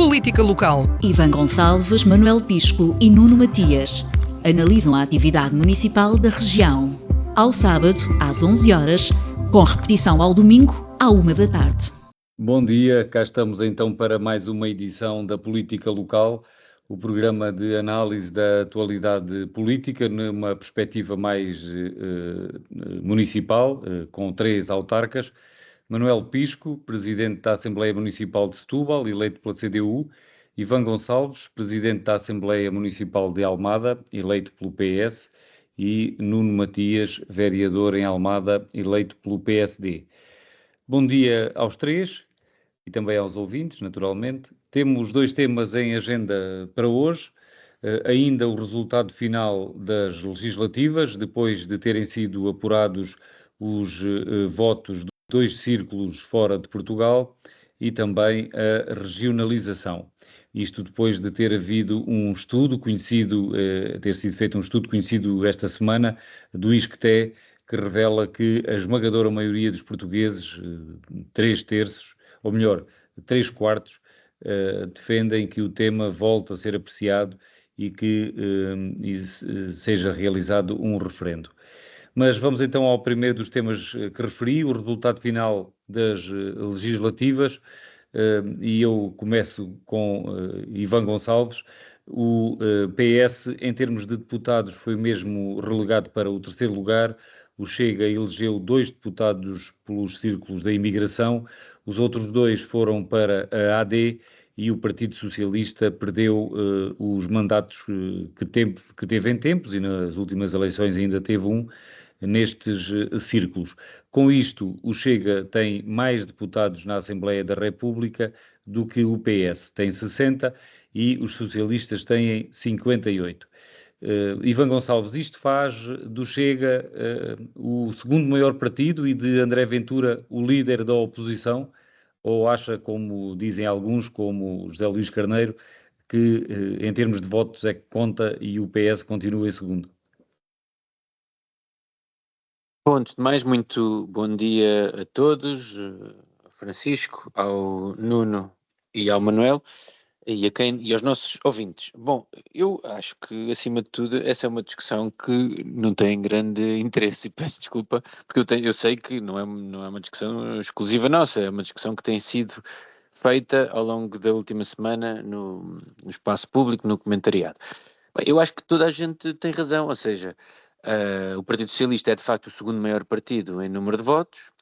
Política local. Ivan Gonçalves, Manuel Pisco e Nuno Matias analisam a atividade municipal da região. Ao sábado, às 11 horas, com repetição ao domingo, à 1 da tarde. Bom dia, cá estamos então para mais uma edição da Política Local, o programa de análise da atualidade política numa perspectiva mais municipal, com 3 autarcas. Manuel Pisco, Presidente da Assembleia Municipal de Setúbal, eleito pela CDU. Ivan Gonçalves, Presidente da Assembleia Municipal de Almada, eleito pelo PS. E Nuno Matias, vereador em Almada, eleito pelo PSD. Bom dia aos 3 e também aos ouvintes, naturalmente. Temos 2 temas em agenda para hoje. Ainda o resultado final das legislativas, depois de terem sido apurados os votos de 2 círculos fora de Portugal, e também a regionalização. Isto depois de ter havido um estudo conhecido, ter sido feito um estudo conhecido esta semana, do ISCTE, que revela que a esmagadora maioria dos portugueses, 3/3, ou melhor, 3/4, defendem que o tema volte a ser apreciado e que seja realizado um referendo. Mas vamos então ao primeiro dos temas que referi, o resultado final das legislativas, e eu começo com Ivan Gonçalves. O PS, em termos de deputados, foi mesmo relegado para o 3º lugar. O Chega elegeu 2 deputados pelos círculos da imigração, os outros 2 foram para a AD, e o Partido Socialista perdeu os mandatos que teve em tempos, e nas últimas eleições ainda teve um, nestes círculos. Com isto, o Chega tem mais deputados na Assembleia da República do que o PS, tem 60, e os socialistas têm 58. Ivan Gonçalves, isto faz do Chega o segundo maior partido e de André Ventura o líder da oposição, ou acha, como dizem alguns, como José Luís Carneiro, que em termos de votos é que conta e o PS continua em segundo? Bom, antes de mais, muito bom dia a todos, ao Francisco, ao Nuno e ao Manuel, e aos nossos ouvintes. Bom, eu acho que, acima de tudo, essa é uma discussão que não tem grande interesse, e peço desculpa, porque eu sei que não é uma discussão exclusiva nossa, é uma discussão que tem sido feita ao longo da última semana no espaço público, no comentariado. Bem, eu acho que toda a gente tem razão, ou seja, o Partido Socialista é de facto o segundo maior partido em número de votos,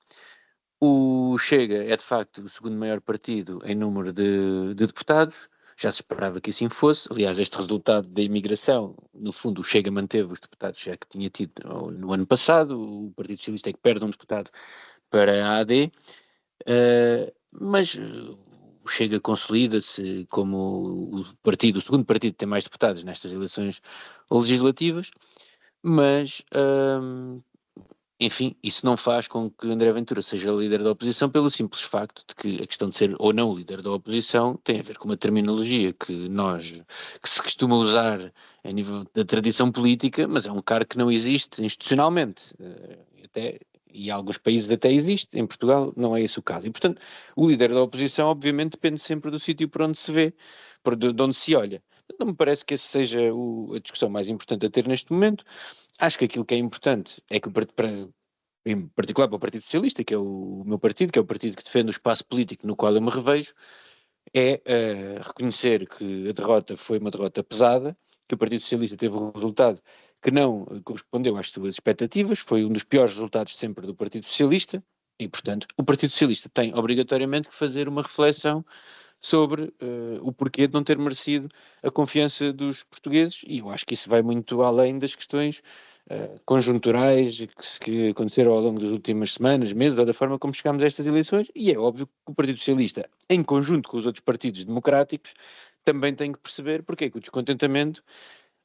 o Chega é de facto o segundo maior partido em número de deputados, já se esperava que assim fosse. Aliás, este resultado da imigração, no fundo, o Chega manteve os deputados já que tinha tido no ano passado, o Partido Socialista é que perde um deputado para a AD, mas o Chega consolida-se como o segundo partido que tem mais deputados nestas eleições legislativas, mas enfim, isso não faz com que André Ventura seja líder da oposição pelo simples facto de que a questão de ser ou não líder da oposição tem a ver com uma terminologia que se costuma usar a nível da tradição política, mas é um cargo que não existe institucionalmente, e em alguns países até existe, em Portugal não é esse o caso. E, portanto, o líder da oposição obviamente depende sempre do sítio por onde se vê, de onde se olha. Não me parece que essa seja a discussão mais importante a ter neste momento. Acho que aquilo que é importante é que, em particular para o Partido Socialista, que é o meu partido, que é o partido que defende o espaço político no qual eu me revejo, é reconhecer que a derrota foi uma derrota pesada, que o Partido Socialista teve um resultado que não correspondeu às suas expectativas, foi um dos piores resultados sempre do Partido Socialista, e, portanto, o Partido Socialista tem obrigatoriamente que fazer uma reflexão sobre o porquê de não ter merecido a confiança dos portugueses, e eu acho que isso vai muito além das questões conjunturais que aconteceram ao longo das últimas semanas, meses, ou da forma como chegámos a estas eleições, e é óbvio que o Partido Socialista, em conjunto com os outros partidos democráticos, também tem que perceber porque é que o descontentamento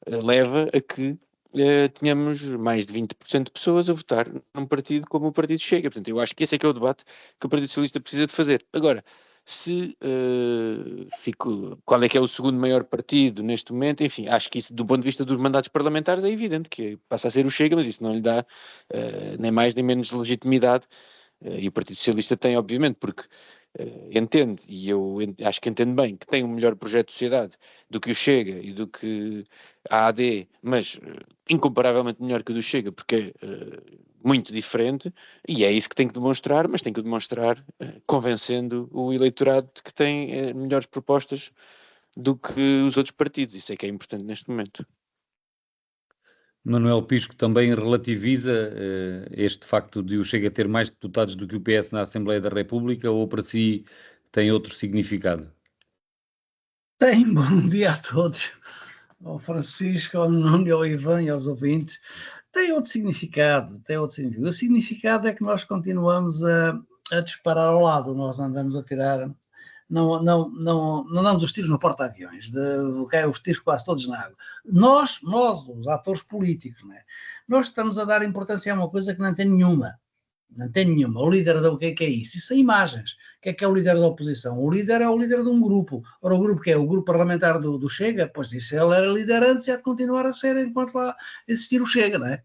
leva a que tenhamos mais de 20% de pessoas a votar num partido como o Partido Chega. Portanto, eu acho que esse é que é o debate que o Partido Socialista precisa de fazer. Agora, qual é que é o segundo maior partido neste momento? Enfim, acho que isso, do ponto de vista dos mandatos parlamentares, é evidente que passa a ser o Chega, mas isso não lhe dá nem mais nem menos legitimidade. E o Partido Socialista tem, obviamente, porque entende, e eu acho que entendo bem, que tem um melhor projeto de sociedade do que o Chega e do que a AD, mas incomparavelmente melhor que o do Chega, porque é muito diferente, e é isso que tem que demonstrar, mas tem que demonstrar convencendo o eleitorado de que tem melhores propostas do que os outros partidos. Isso é que é importante neste momento. Manuel Pisco também relativiza este facto de o Chega ter mais deputados do que o PS na Assembleia da República, ou para si tem outro significado? Tem, bom dia a todos, ao Francisco, ao Nuno, ao Ivan e aos ouvintes. Tem outro significado, tem outro significado. O significado é que nós continuamos a disparar ao lado, nós andamos a tirar, não damos os tiros no porta-aviões, os tiros quase todos na água. Nós, os atores políticos, né? Nós estamos a dar importância a uma coisa que não tem nenhuma. Não tem nenhuma. O líder o que é isso? Isso é imagens. O que é o líder da oposição? O líder é o líder de um grupo. Ora, o grupo que é o grupo parlamentar do Chega, pois isso ele era líder antes e há de continuar a ser enquanto lá existir o Chega, não é?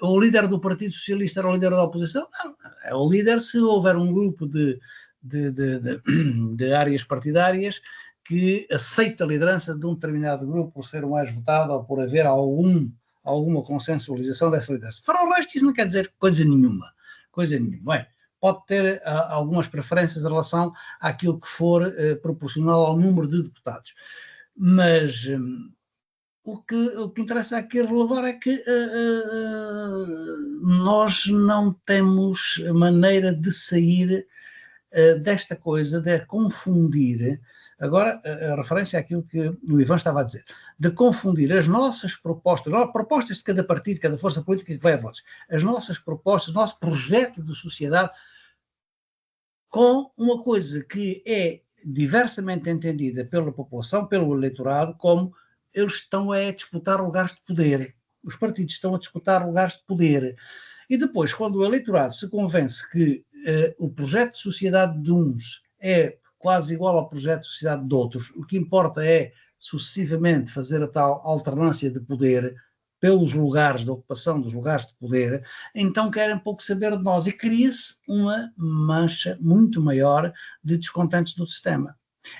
O líder do Partido Socialista era o líder da oposição? Não. É o líder se houver um grupo de áreas partidárias que aceita a liderança de um determinado grupo por ser o mais votado ou por haver alguma consensualização dessa liderança. Para o resto, isso não quer dizer coisa nenhuma. Bem, pode ter algumas preferências em relação àquilo que for proporcional ao número de deputados. Mas o que interessa aqui relevar é que nós não temos maneira de sair desta coisa, de confundir. Agora, a referência àquilo que o Ivan estava a dizer, de confundir as nossas propostas de cada partido, cada força política que vai a votos, as nossas propostas, o nosso projeto de sociedade, com uma coisa que é diversamente entendida pela população, pelo eleitorado, como eles estão a disputar lugares de poder. Os partidos estão a disputar lugares de poder. E depois, quando o eleitorado se convence que o projeto de sociedade de uns é quase igual ao projeto de sociedade de outros, o que importa é sucessivamente fazer a tal alternância de poder pelos lugares de ocupação dos lugares de poder, então querem pouco saber de nós e cria-se uma mancha muito maior de descontentes do sistema.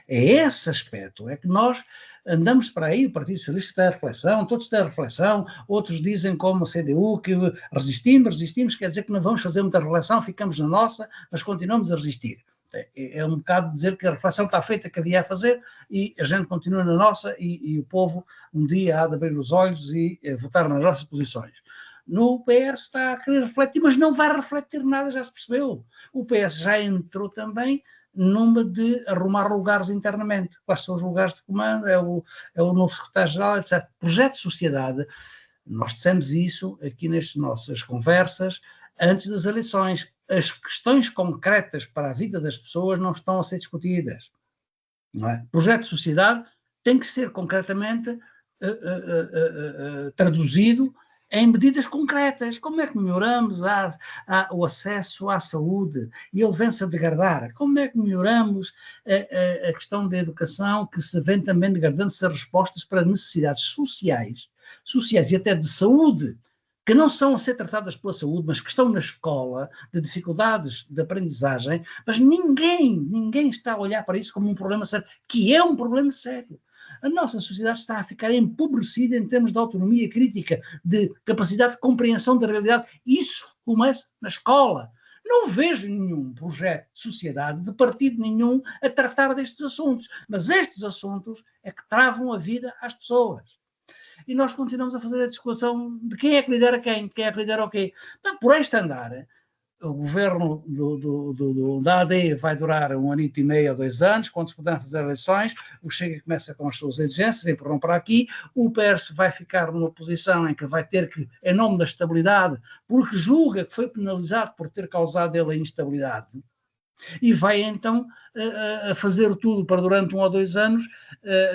É esse aspecto, é que nós andamos para aí, o Partido Socialista está em reflexão, todos estão em reflexão, outros dizem como o CDU que resistimos, quer dizer que não vamos fazer muita reflexão, ficamos na nossa, mas continuamos a resistir. É um bocado dizer que a reflexão está feita que havia a fazer e a gente continua na nossa e o povo um dia há de abrir os olhos e votar nas nossas posições. No PS está a querer refletir, mas não vai refletir nada, já se percebeu. O PS já entrou também numa de arrumar lugares internamente. Quais são os lugares de comando? É o novo secretário-geral, etc. Projeto de sociedade, nós dissemos isso aqui nestas nossas conversas antes das eleições. As questões concretas para a vida das pessoas não estão a ser discutidas. Não é? Projeto de sociedade tem que ser concretamente traduzido em medidas concretas. Como é que melhoramos o acesso à saúde? E ele vem-se a degradar. Como é que melhoramos a questão da educação, que se vem também degradando-se as respostas para necessidades sociais e até de saúde, que não são a ser tratadas pela saúde, mas que estão na escola, de dificuldades de aprendizagem, mas ninguém está a olhar para isso como um problema sério, que é um problema sério. A nossa sociedade está a ficar empobrecida em termos de autonomia crítica, de capacidade de compreensão da realidade. Isso começa na escola. Não vejo nenhum projeto de sociedade, de partido nenhum, a tratar destes assuntos. Mas estes assuntos é que travam a vida às pessoas. E nós continuamos a fazer a discussão de quem é que lidera quem é que lidera o quê. Então, por este andar, o governo da AD vai durar 1 ano e meio ou 2 anos, quando se puderem fazer eleições, o Chega começa com as suas exigências, empurram para aqui, o PS vai ficar numa posição em que vai ter que, em nome da estabilidade, porque julga que foi penalizado por ter causado ele a instabilidade, e vai então fazer tudo para durante 1 ou 2 anos,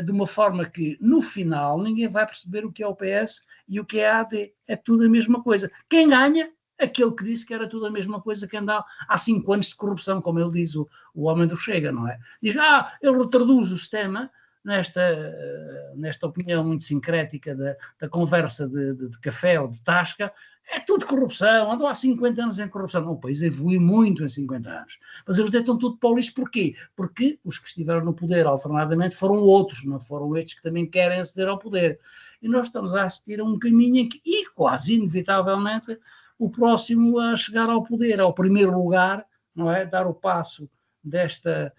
de uma forma que no final ninguém vai perceber o que é o PS e o que é a AD. É tudo a mesma coisa. Quem ganha? Aquele que disse que era tudo a mesma coisa que anda há 5 anos de corrupção, como ele diz, o homem do Chega, não é? Diz, ele retraduz o sistema nesta opinião muito sincrética da conversa de café ou de tasca, é tudo corrupção, andam há 50 anos em corrupção. Não, o país evolui muito em 50 anos. Mas eles deitam tudo para o lixo, porquê? Porque os que estiveram no poder alternadamente foram outros, não foram estes que também querem aceder ao poder. E nós estamos a assistir a um caminho em que, e quase inevitavelmente, o próximo a chegar ao poder, ao primeiro lugar, não é? Dar o passo desta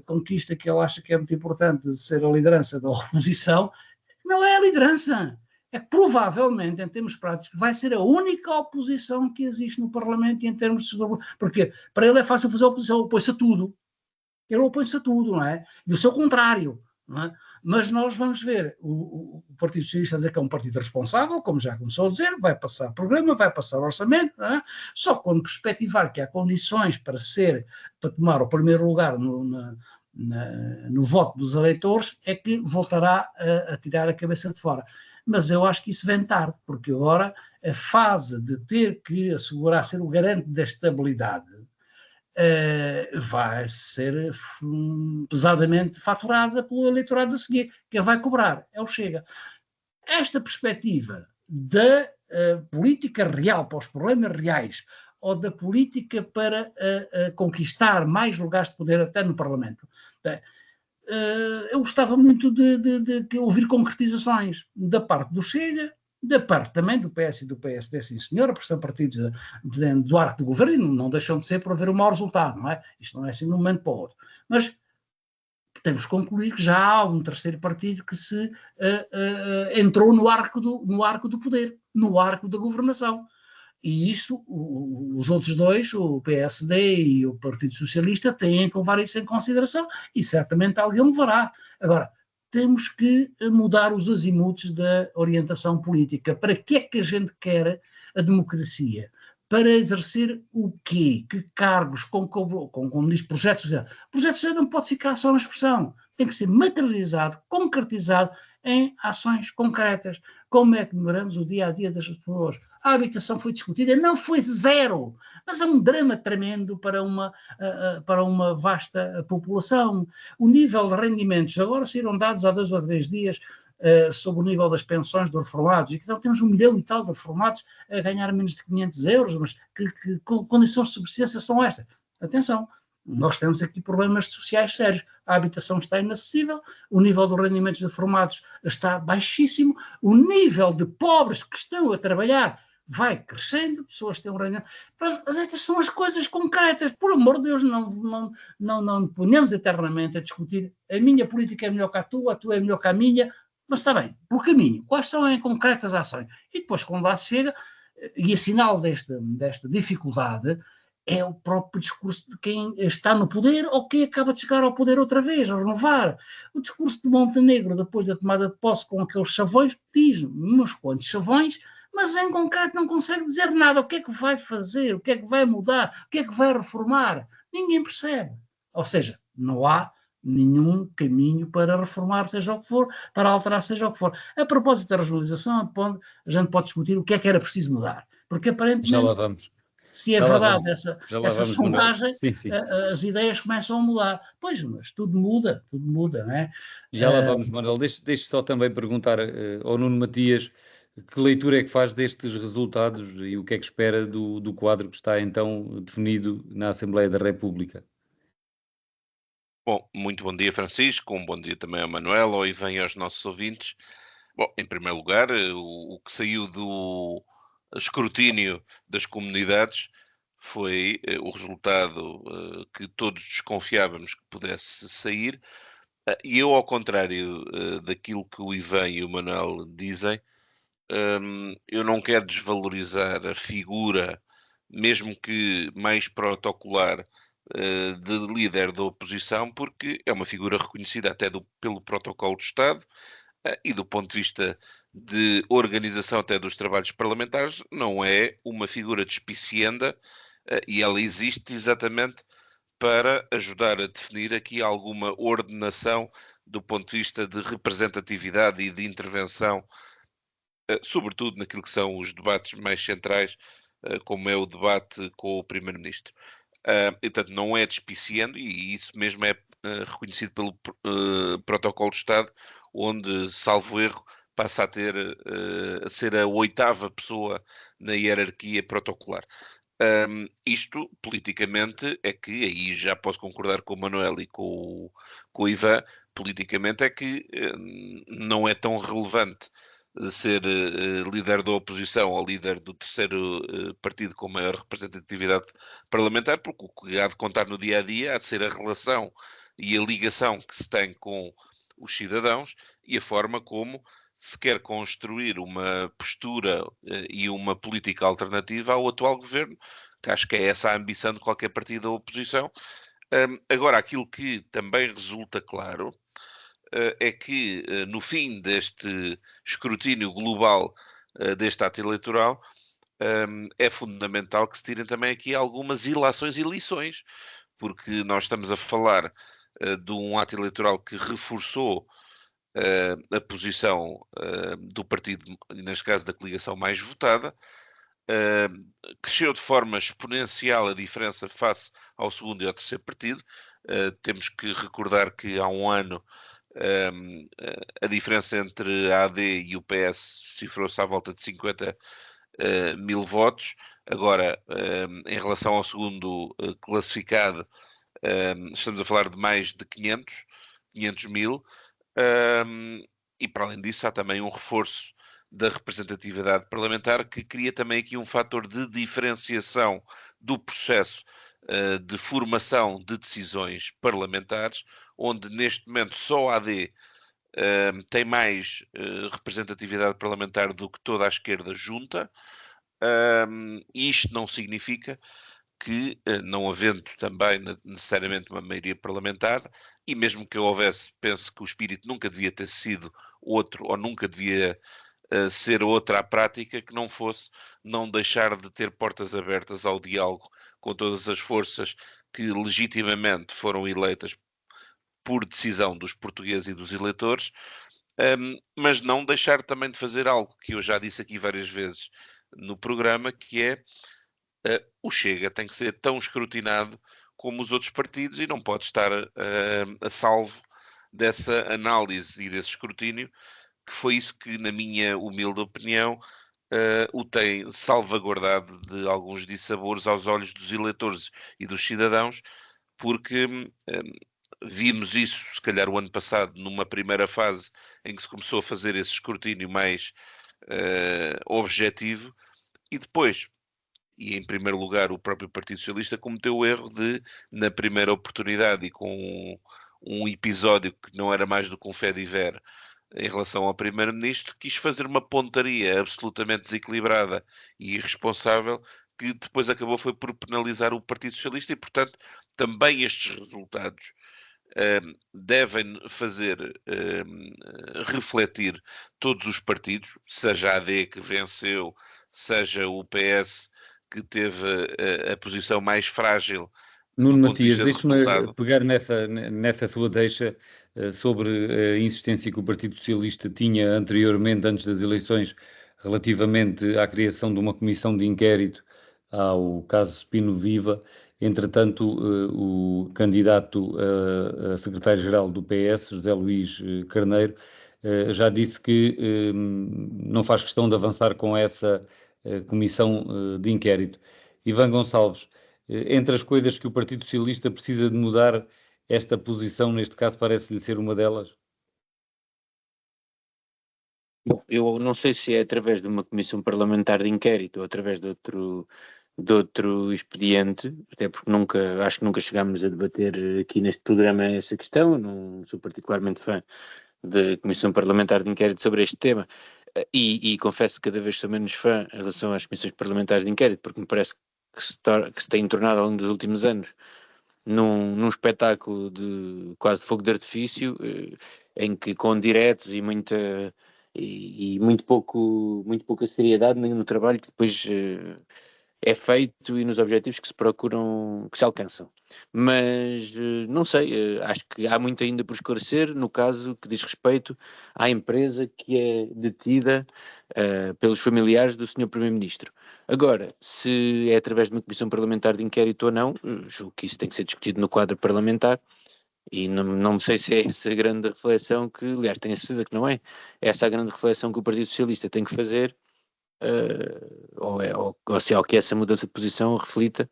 conquista que ele acha que é muito importante, de ser a liderança da oposição, não é a liderança. É provavelmente, em termos práticos, vai ser a única oposição que existe no Parlamento em termos de... Porque para ele é fácil fazer oposição, opõe-se a tudo. Ele opõe-se a tudo, não é? E o seu contrário, não é? Mas nós vamos ver o Partido Socialista a dizer que é um partido responsável, como já começou a dizer, vai passar programa, vai passar orçamento, não é? Só quando perspectivar que há condições para tomar o primeiro lugar no voto dos eleitores, é que voltará a tirar a cabeça de fora. Mas eu acho que isso vem tarde, porque agora a fase de ter que assegurar, ser o garante da estabilidade, vai ser pesadamente faturada pelo eleitorado a seguir. Quem vai cobrar é o Chega. Esta perspectiva da política real para os problemas reais, ou da política para conquistar mais lugares de poder até no Parlamento, eu gostava muito de ouvir concretizações da parte do Chega, da parte também do PS e do PSD, sim senhora, porque são partidos do arco do governo e não deixam de ser para ver o mau resultado, não é? Isto não é assim de um momento para o outro. Mas temos que concluir que já há um terceiro partido que se entrou no arco do poder, no arco da governação. E isso, os outros dois, o PSD e o Partido Socialista, têm que levar isso em consideração e certamente alguém levará. Agora, temos que mudar os azimutos da orientação política. Para que é que a gente quer a democracia? Para exercer o quê? Que cargos? Como diz projeto social. Projeto social não pode ficar só na expressão. Tem que ser materializado, concretizado em ações concretas. Como é que melhoramos o dia-a-dia das pessoas? A habitação foi discutida, não foi zero, mas é um drama tremendo para uma vasta população. O nível de rendimentos, agora saíram dados há 2 ou 3 dias sobre o nível das pensões dos reformados, e então temos 1 milhão e tal de reformados a ganhar menos de 500 euros, mas que condições de subsistência são estas? Atenção, nós temos aqui problemas sociais sérios. A habitação está inacessível, o nível dos rendimentos de reformados está baixíssimo, o nível de pobres que estão a trabalhar vai crescendo, pessoas têm um rendimento. Mas estas são as coisas concretas. Por amor de Deus, não ponhamos eternamente a discutir a minha política é melhor que a tua é melhor que a minha, mas está bem, pelo caminho. Quais são em concretas ações? E depois, quando lá se chega, e a sinal desta dificuldade é o próprio discurso de quem está no poder ou quem acaba de chegar ao poder outra vez, a renovar. O discurso de Montenegro, depois da tomada de posse com aqueles chavões, diz uns quantos chavões, mas em concreto não consegue dizer nada. O que é que vai fazer? O que é que vai mudar? O que é que vai reformar? Ninguém percebe. Ou seja, não há nenhum caminho para reformar, seja o que for, para alterar, seja o que for. A propósito da regionalização, a gente pode discutir o que é que era preciso mudar. Porque aparentemente... Já lá vamos. Se é verdade essa sondagem, sim. as ideias começam a mudar. Pois, mas tudo muda, não é? Já lá vamos, Manuel. Deixe só também perguntar ao Nuno Matias que leitura é que faz destes resultados e o que é que espera do quadro que está então definido na Assembleia da República. Bom, muito bom dia, Francisco, um bom dia também ao Manuel, ao Ivan e aos nossos ouvintes. Bom, em primeiro lugar, o que saiu do escrutínio das comunidades foi o resultado que todos desconfiávamos que pudesse sair, e eu, ao contrário daquilo que o Ivan e o Manuel dizem, eu não quero desvalorizar a figura, mesmo que mais protocolar, de líder da oposição, porque é uma figura reconhecida até pelo protocolo do Estado, e do ponto de vista de organização até dos trabalhos parlamentares, não é uma figura despicienda, e ela existe exatamente para ajudar a definir aqui alguma ordenação do ponto de vista de representatividade e de intervenção, sobretudo naquilo que são os debates mais centrais, como é o debate com o Primeiro-Ministro. E, portanto, não é despiciando, e isso mesmo é reconhecido pelo Protocolo de Estado, onde, salvo erro, passa a ser a 8ª pessoa na hierarquia protocolar. Isto, politicamente, é que, aí já posso concordar com o Manuel e com o Ivan, politicamente é que não é tão relevante ser líder da oposição ou líder do terceiro partido com maior representatividade parlamentar, porque o que há de contar no dia-a-dia há de ser a relação e a ligação que se tem com os cidadãos e a forma como se quer construir uma postura e uma política alternativa ao atual governo, que acho que é essa a ambição de qualquer partido da oposição. Agora, aquilo que também resulta claro é que, no fim deste escrutínio global deste ato eleitoral, é fundamental que se tirem também aqui algumas ilações e lições, porque nós estamos a falar de um ato eleitoral que reforçou a posição do partido, neste caso da coligação mais votada, cresceu de forma exponencial a diferença face ao segundo e ao terceiro partido. Temos que recordar que há um ano a diferença entre a AD e o PS cifrou-se à volta de 50 mil votos. Agora, em relação ao segundo classificado, estamos a falar de mais de 500 mil. E para além disso há também um reforço da representatividade parlamentar que cria também aqui um fator de diferenciação do processo de formação de decisões parlamentares, onde neste momento só a AD tem mais representatividade parlamentar do que toda a esquerda junta. E isto não significa que, não havendo também necessariamente uma maioria parlamentar, e mesmo que houvesse, penso que o espírito nunca devia ter sido outro, ou nunca devia ser outra à prática, que não fosse não deixar de ter portas abertas ao diálogo com todas as forças que legitimamente foram eleitas por decisão dos portugueses e dos eleitores, mas não deixar também de fazer algo que eu já disse aqui várias vezes no programa, que é o Chega tem que ser tão escrutinado como os outros partidos e não pode estar a salvo dessa análise e desse escrutínio, que foi isso que, na minha humilde opinião, o tem salvaguardado de alguns dissabores aos olhos dos eleitores e dos cidadãos, porque vimos isso, se calhar, o ano passado, numa primeira fase em que se começou a fazer esse escrutínio mais objetivo, e depois, e em primeiro lugar, o próprio Partido Socialista cometeu o erro de, na primeira oportunidade e com um episódio que não era mais do que um fé-diver em relação ao Primeiro-Ministro, quis fazer uma pontaria absolutamente desequilibrada e irresponsável, que depois acabou foi por penalizar o Partido Socialista e, portanto, também estes resultados devem fazer refletir todos os partidos, seja a AD que venceu, seja o PS que teve a posição mais frágil. Nuno Matias, deixe-me pegar nessa sua deixa sobre a insistência que o Partido Socialista tinha anteriormente, antes das eleições, relativamente à criação de uma comissão de inquérito ao caso Spino Viva. Entretanto, o candidato a secretário-geral do PS, José Luís Carneiro, já disse que não faz questão de avançar com essa comissão de inquérito. Ivan Gonçalves, entre as coisas que o Partido Socialista precisa de mudar, esta posição, neste caso, parece-lhe ser uma delas? Bom, eu não sei se é através de uma comissão parlamentar de inquérito ou através de outro expediente, até porque acho que nunca chegámos a debater aqui neste programa essa questão. Eu não sou particularmente fã da comissão parlamentar de inquérito sobre este tema, e confesso que cada vez sou menos fã em relação às comissões parlamentares de inquérito, porque me parece que se tem tornado ao longo dos últimos anos num espetáculo quase de fogo de artifício, em que com diretos e muito pouca seriedade no trabalho que depois é feito e nos objetivos que se alcançam. Mas não sei, acho que há muito ainda por esclarecer no caso que diz respeito à empresa que é detida pelos familiares do Sr. Primeiro-Ministro. Agora, se é através de uma comissão parlamentar de inquérito ou não, julgo que isso tem que ser discutido no quadro parlamentar E não sei se é essa a grande reflexão que, aliás, tenho a certeza que não é, essa a grande reflexão que o Partido Socialista tem que fazer, ou se é o que essa mudança de posição reflita,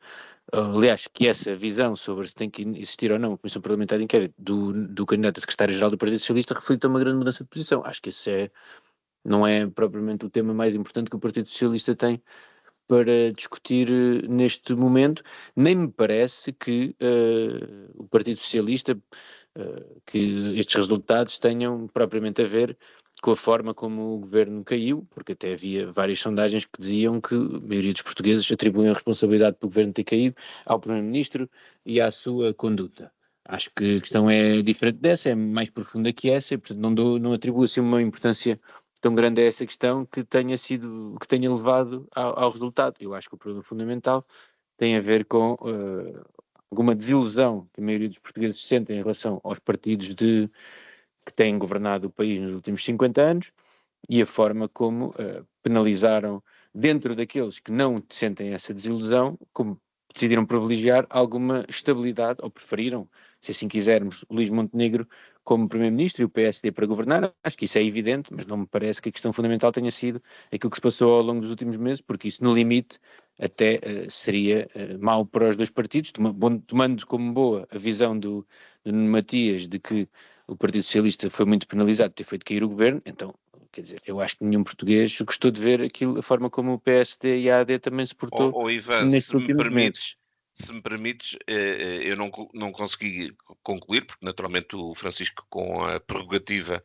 aliás, que essa visão sobre se tem que existir ou não a Comissão Parlamentar de Inquérito do candidato a secretário-geral do Partido Socialista reflita uma grande mudança de posição. Acho que esse não é propriamente o tema mais importante que o Partido Socialista tem para discutir neste momento. Nem me parece que o Partido Socialista, que estes resultados tenham propriamente a ver com a forma como o governo caiu, porque até havia várias sondagens que diziam que a maioria dos portugueses atribuem a responsabilidade pelo governo ter caído ao Primeiro-Ministro e à sua conduta. Acho que a questão é diferente dessa, é mais profunda que essa, e portanto não atribuo assim uma importância tão grande é essa questão que tenha levado ao resultado. Eu acho que o problema fundamental tem a ver com alguma desilusão que a maioria dos portugueses sentem em relação aos partidos que têm governado o país nos últimos 50 anos e a forma como penalizaram, dentro daqueles que não sentem essa desilusão, como decidiram privilegiar alguma estabilidade, ou preferiram, se assim quisermos, Luís Montenegro como Primeiro-Ministro e o PSD para governar. Acho que isso é evidente, mas não me parece que a questão fundamental tenha sido aquilo que se passou ao longo dos últimos meses, porque isso, no limite, até seria mau para os dois partidos, tomando como boa a visão do Nuno Matias de que o Partido Socialista foi muito penalizado por ter feito cair o governo. Então, quer dizer, eu acho que nenhum português gostou de ver a forma como o PSD e a AD também se portou Ivan, nestes últimos meses. Se me permites, eu não consegui concluir, porque naturalmente o Francisco, com a prerrogativa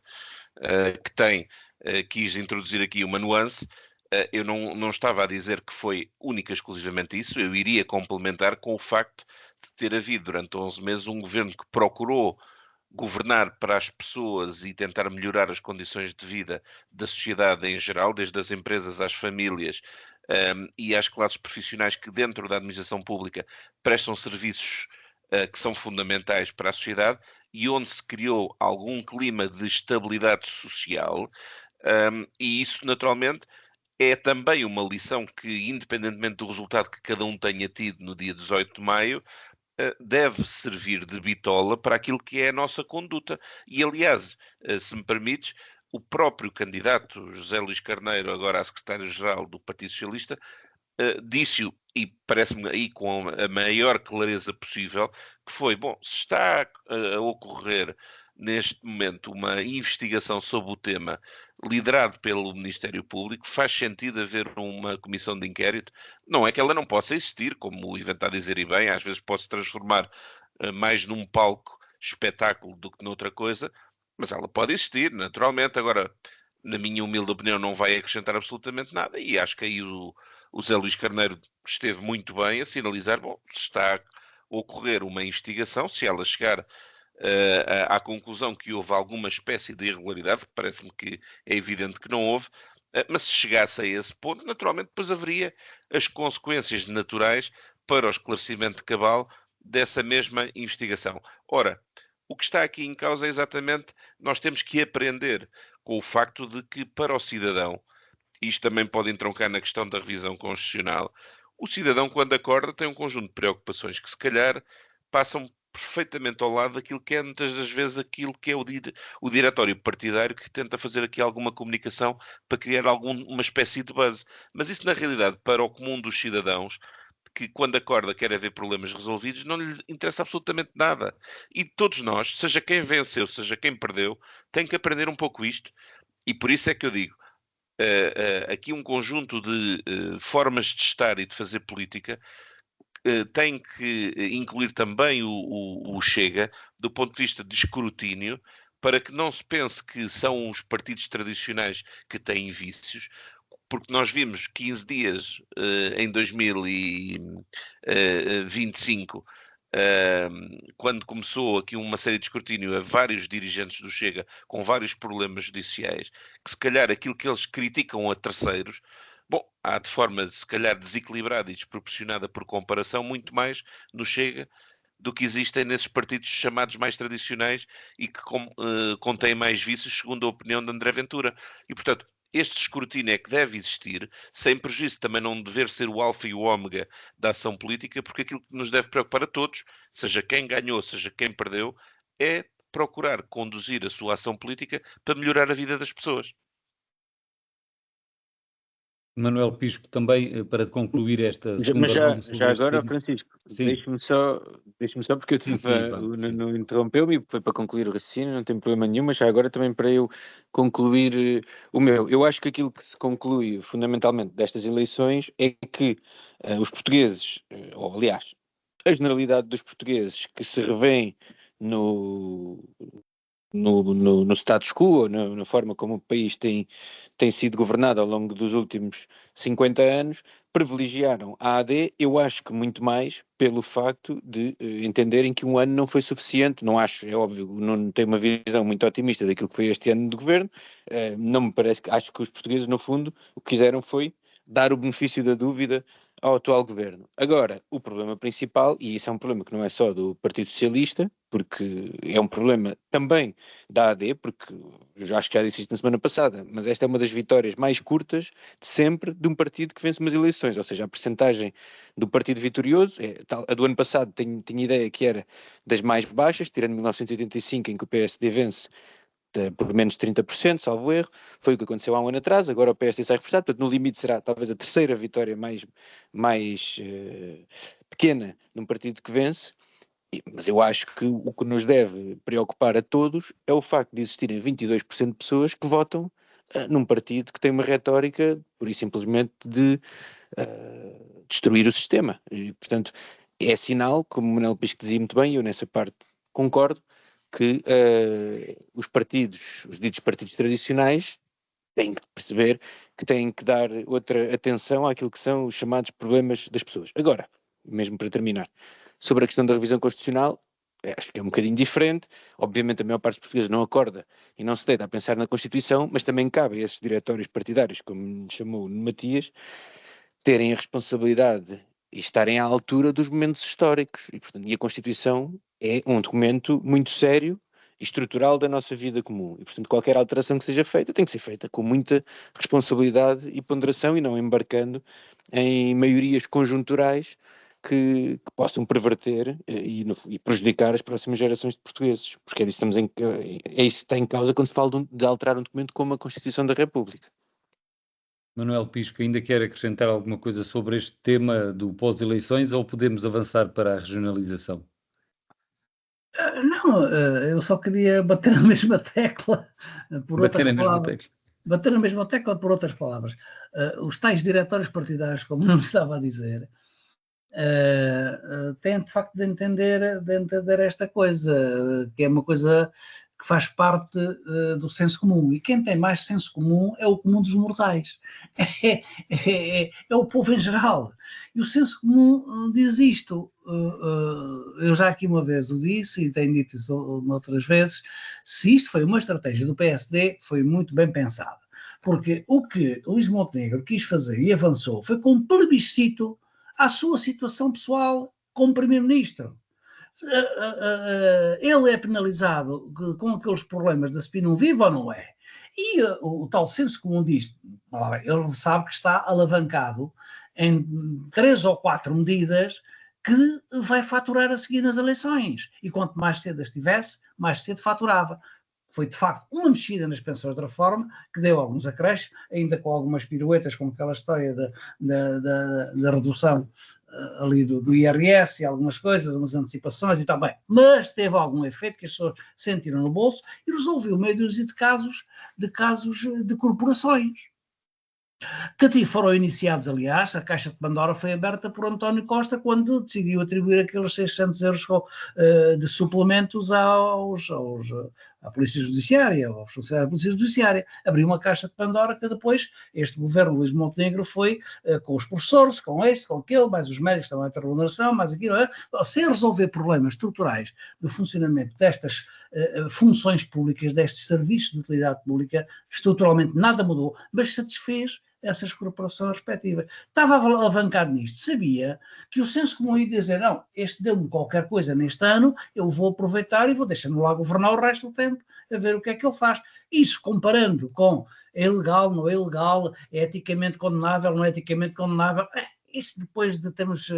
que tem, quis introduzir aqui uma nuance. Eu não estava a dizer que foi única e exclusivamente isso, eu iria complementar com o facto de ter havido durante 11 meses um governo que procurou governar para as pessoas e tentar melhorar as condições de vida da sociedade em geral, desde as empresas às famílias e às classes profissionais que dentro da administração pública prestam serviços que são fundamentais para a sociedade e onde se criou algum clima de estabilidade social e isso naturalmente é também uma lição que, independentemente do resultado que cada um tenha tido no dia 18 de maio, deve servir de bitola para aquilo que é a nossa conduta. E, aliás, se me permites, o próprio candidato José Luís Carneiro, agora a secretário-geral do Partido Socialista, disse-o, e parece-me aí com a maior clareza possível, que foi, bom, se está a ocorrer neste momento uma investigação sobre o tema liderado pelo Ministério Público, faz sentido haver uma comissão de inquérito. Não é que ela não possa existir, como o Ivan está a dizer e bem, às vezes pode se transformar mais num palco espetáculo do que noutra coisa, mas ela pode existir, naturalmente. Agora, na minha humilde opinião, não vai acrescentar absolutamente nada e acho que aí o Zé Luís Carneiro esteve muito bem a sinalizar, bom, se está a ocorrer uma investigação, se ela chegar à conclusão que houve alguma espécie de irregularidade, parece-me que é evidente que não houve, mas se chegasse a esse ponto, naturalmente depois haveria as consequências naturais para o esclarecimento cabal dessa mesma investigação. Ora, o que está aqui em causa é exatamente, nós temos que aprender com o facto de que para o cidadão, isto também pode entroncar na questão da revisão constitucional, o cidadão quando acorda tem um conjunto de preocupações que se calhar passam perfeitamente ao lado daquilo que é muitas das vezes aquilo que é o diretório partidário que tenta fazer aqui alguma comunicação para criar uma espécie de buzz. Mas isso na realidade para o comum dos cidadãos que quando acorda quer haver problemas resolvidos, não lhe interessa absolutamente nada. E todos nós, seja quem venceu, seja quem perdeu, tem que aprender um pouco isto. E por isso é que eu digo, aqui um conjunto de formas de estar e de fazer política tem que incluir também o Chega do ponto de vista de escrutínio para que não se pense que são os partidos tradicionais que têm vícios, porque nós vimos 15 dias em 2025 quando começou aqui uma série de escrutínio a vários dirigentes do Chega com vários problemas judiciais, que se calhar aquilo que eles criticam a terceiros, bom, há de forma se calhar desequilibrada e desproporcionada por comparação muito mais no Chega do que existem nesses partidos chamados mais tradicionais e que contêm mais vícios, segundo a opinião de André Ventura. E, portanto, este escrutínio é que deve existir, sem prejuízo também não dever ser o alfa e o ômega da ação política, porque aquilo que nos deve preocupar a todos, seja quem ganhou, seja quem perdeu, é procurar conduzir a sua ação política para melhorar a vida das pessoas. Manuel Pisco, também para concluir esta segunda Mas ronda sobre já este agora, tema. Francisco, Sim, deixe-me só, porque eu sim, estava, Ivan, sim. não interrompeu-me e foi para concluir o raciocínio, não tem problema nenhum, mas já agora também para eu concluir o meu. Eu acho que aquilo que se conclui fundamentalmente destas eleições é que os portugueses, ou aliás, a generalidade dos portugueses que se revêem no status quo, na forma como o país tem sido governado ao longo dos últimos 50 anos, privilegiaram a AD, eu acho que muito mais pelo facto de entenderem que um ano não foi suficiente. Não acho, é óbvio, não tenho uma visão muito otimista daquilo que foi este ano de governo, não me parece, acho que os portugueses no fundo o que quiseram foi dar o benefício da dúvida ao atual governo. Agora, o problema principal, e isso é um problema que não é só do Partido Socialista, porque é um problema também da AD, porque eu acho que já disse isto na semana passada, mas esta é uma das vitórias mais curtas de sempre de um partido que vence umas eleições, ou seja, a percentagem do partido vitorioso, a do ano passado tinha ideia que era das mais baixas, tirando 1985 em que o PSD vence por menos de 30%, salvo erro, foi o que aconteceu há um ano atrás, agora o PSD sai reforçado, portanto no limite será talvez a terceira vitória mais pequena de um partido que vence. Mas eu acho que o que nos deve preocupar a todos é o facto de existirem 22% de pessoas que votam num partido que tem uma retórica, pura e simplesmente, de destruir o sistema. E, portanto, é sinal, como o Manuel Pisco dizia muito bem, e eu nessa parte concordo, que os ditos partidos tradicionais têm que perceber que têm que dar outra atenção àquilo que são os chamados problemas das pessoas. Agora, mesmo para terminar, sobre a questão da revisão constitucional, acho que é um bocadinho diferente. Obviamente a maior parte dos portugueses não acorda e não se deita a pensar na Constituição, mas também cabe a esses diretórios partidários, como chamou o Matias, terem a responsabilidade e estarem à altura dos momentos históricos. E, portanto, a Constituição é um documento muito sério e estrutural da nossa vida comum. E, portanto, qualquer alteração que seja feita tem que ser feita com muita responsabilidade e ponderação e não embarcando em maiorias conjunturais que possam perverter e prejudicar as próximas gerações de portugueses. Porque é isso que está em causa quando se fala de alterar um documento como a Constituição da República. Manuel Pisco, ainda quer acrescentar alguma coisa sobre este tema do pós-eleições ou podemos avançar para a regionalização? Não, eu só queria bater na mesma tecla, por Bater outras na mesma palavras. tecla. Bater na mesma tecla, por outras palavras. Os tais diretórios partidários, como não estava a dizer, têm de facto de entender esta coisa, que é uma coisa que faz parte do senso comum. E quem tem mais senso comum é o comum dos mortais. É o povo em geral. E o senso comum diz isto. Eu já aqui uma vez o disse e tenho dito isso outras vezes. Se isto foi uma estratégia do PSD, foi muito bem pensado. Porque o que Luís Montenegro quis fazer e avançou foi com um plebiscito à sua situação pessoal como primeiro-ministro. Ele é penalizado com aqueles problemas da Spinum Viva ou não é? E o tal senso comum diz, ele sabe que está alavancado em 3 ou 4 medidas que vai faturar a seguir nas eleições. E quanto mais cedo as tivesse, mais cedo faturava. Foi, de facto, uma mexida nas pensões de reforma, que deu alguns acréscimos, ainda com algumas piruetas, como aquela história da redução ali do IRS e algumas coisas, umas antecipações e tal, bem, mas teve algum efeito que as pessoas sentiram no bolso e resolveu meio dúzia de casos de corporações. Que foram iniciados, aliás, a Caixa de Pandora foi aberta por António Costa quando decidiu atribuir aqueles 600 euros de suplementos à Polícia Judiciária, aos funcionários da Polícia Judiciária. Abriu uma Caixa de Pandora que depois este governo, Luís Montenegro, foi com os professores, com este, com aquele, mais os médicos também a remuneração, mais aquilo, sem resolver problemas estruturais do funcionamento destas funções públicas, destes serviços de utilidade pública, estruturalmente nada mudou, mas satisfez essas corporações respectivas. Estava alavancado nisto, sabia que o senso comum ia dizer, não, este deu-me qualquer coisa neste ano, eu vou aproveitar e vou deixando lá governar o resto do tempo, a ver o que é que ele faz. Isso comparando com é ilegal, não é ilegal, é eticamente condenável, não é eticamente condenável, Isso depois de termos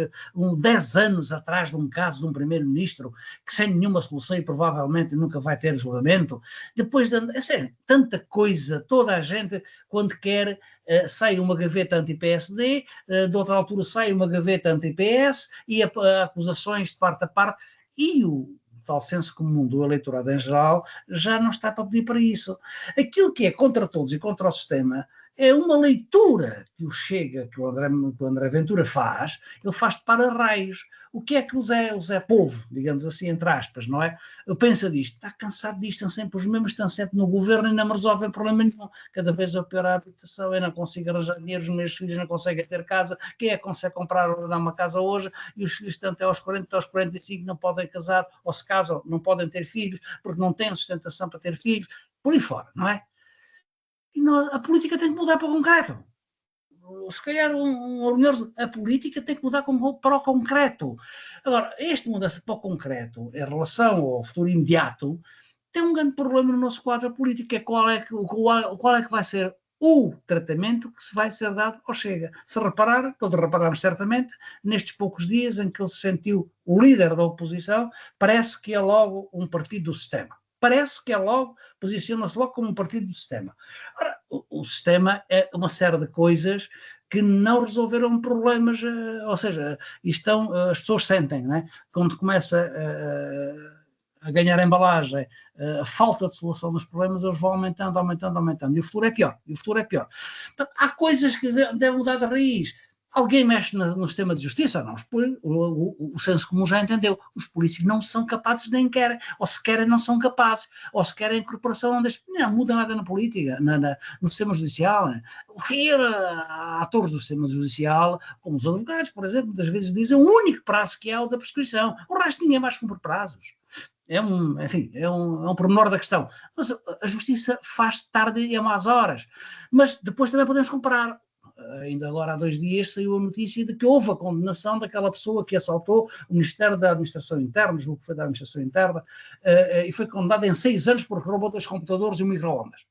10 anos atrás de um caso de um primeiro-ministro que sem nenhuma solução e provavelmente nunca vai ter julgamento, depois de, é sério, tanta coisa, toda a gente, quando quer, sai uma gaveta anti-PSD, de outra altura sai uma gaveta anti-PS e acusações de parte a parte, e o tal senso comum do eleitorado em geral já não está para pedir para isso. Aquilo que é contra todos e contra o sistema é uma leitura que o Chega, que o André Ventura faz, ele faz de para-raios. O que é que o Zé Povo, digamos assim, entre aspas, não é? Pensa disto, está cansado disto, estão sempre os mesmos, estão sempre no governo e não me resolvem problema nenhum. Cada vez eu pior a habitação, eu não consigo arranjar dinheiro, os meus filhos não conseguem ter casa, quem é que consegue comprar ou dar uma casa hoje? E os filhos estão até aos 40, até aos 45, não podem casar, ou se casam, não podem ter filhos, porque não têm sustentação para ter filhos, por aí fora, não é? E a política tem que mudar para o concreto. Se calhar a política tem que mudar para o concreto. Agora, este mudança para o concreto, em relação ao futuro imediato, tem um grande problema no nosso quadro político, que é qual é que vai ser o tratamento que se vai ser dado ao Chega. Se repararam, todos reparamos certamente, nestes poucos dias em que ele se sentiu o líder da oposição, parece que é logo um partido do sistema. Parece que é logo, posiciona-se logo como um partido do sistema. Ora, o sistema é uma série de coisas que não resolveram problemas, ou seja, as pessoas sentem, não é? Quando começa a ganhar embalagem, a falta de solução dos problemas, eles vão aumentando. E o futuro é pior. Então, há coisas que devem mudar de raiz. Alguém mexe no sistema de justiça? Não. O senso comum já entendeu. Os polícias não são capazes, nem querem. Ou se querem, não são capazes. Ou se querem a incorporação, não muda nada na política, no sistema judicial. Há atores do sistema judicial, como os advogados, por exemplo, muitas vezes dizem o único prazo que é o da prescrição. O resto ninguém mais cumpre prazos. É um pormenor da questão. Mas a justiça faz-se tarde e a más horas. Mas depois também podemos comparar. Ainda agora há 2 dias saiu a notícia de que houve a condenação daquela pessoa que assaltou o Ministério da Administração Interna, julgo que foi da Administração Interna, e foi condenada em 6 anos porque roubou 2 computadores e um micro-ondas.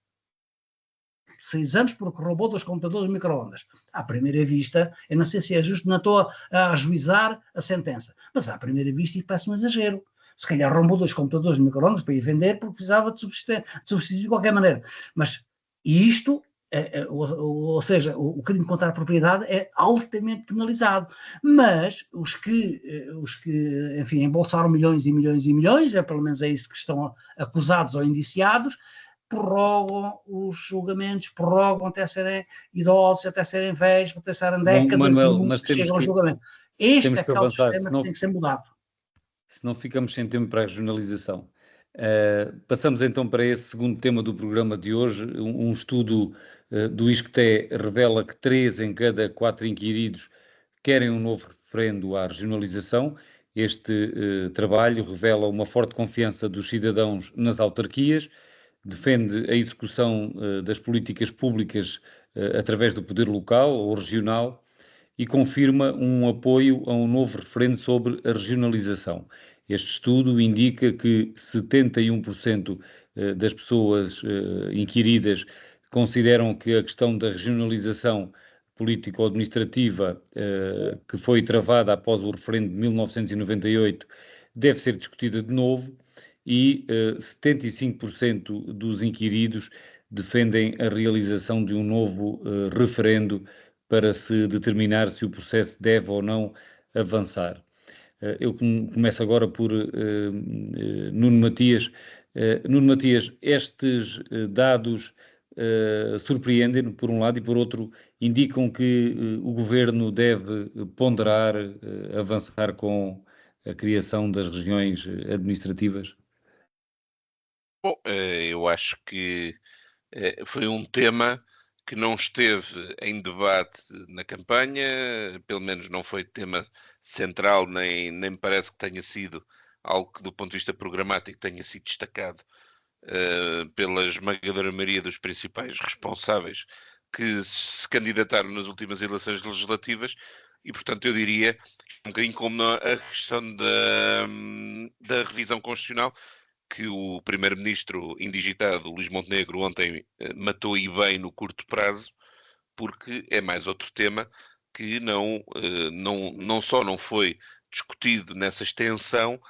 6 anos porque roubou 2 computadores e um micro-ondas. À primeira vista, eu não sei se é justo, não estou a ajuizar a sentença, mas à primeira vista isso parece um exagero. Se calhar roubou 2 computadores e um micro-ondas para ir vender porque precisava de substituir de qualquer maneira. Mas isto... ou seja, o crime contra a propriedade é altamente penalizado, mas os que enfim, embolsaram milhões e milhões e milhões, pelo menos é isso que estão acusados ou indiciados, prorrogam os julgamentos, prorrogam até serem idosos, até serem velhos, até serem décadas, Manuel, e chegam ao julgamento. Este é aquele avançar, sistema que tem que ser mudado. Senão ficamos sem tempo para a regionalização. Passamos então para esse segundo tema do programa de hoje. Um estudo do ISCTE revela que 3 em cada 4 inquiridos querem um novo referendo à regionalização. Este trabalho revela uma forte confiança dos cidadãos nas autarquias, defende a execução das políticas públicas através do poder local ou regional e confirma um apoio a um novo referendo sobre a regionalização. Este estudo indica que 71% das pessoas inquiridas consideram que a questão da regionalização político-administrativa que foi travada após o referendo de 1998 deve ser discutida de novo e 75% dos inquiridos defendem a realização de um novo referendo para se determinar se o processo deve ou não avançar. Eu começo agora por Nuno Matias. Nuno Matias, estes dados surpreendem-me por um lado e por outro indicam que o Governo deve ponderar, avançar com a criação das regiões administrativas? Bom, eu acho que foi um tema que não esteve em debate na campanha, pelo menos não foi tema central, nem me parece que tenha sido algo que do ponto de vista programático tenha sido destacado pela esmagadora maioria dos principais responsáveis que se candidataram nas últimas eleições legislativas e, portanto, eu diria, um bocadinho como a questão da revisão constitucional, que o primeiro-ministro indigitado, Luís Montenegro, ontem matou e bem no curto prazo, porque é mais outro tema que não só não foi discutido nessa extensão,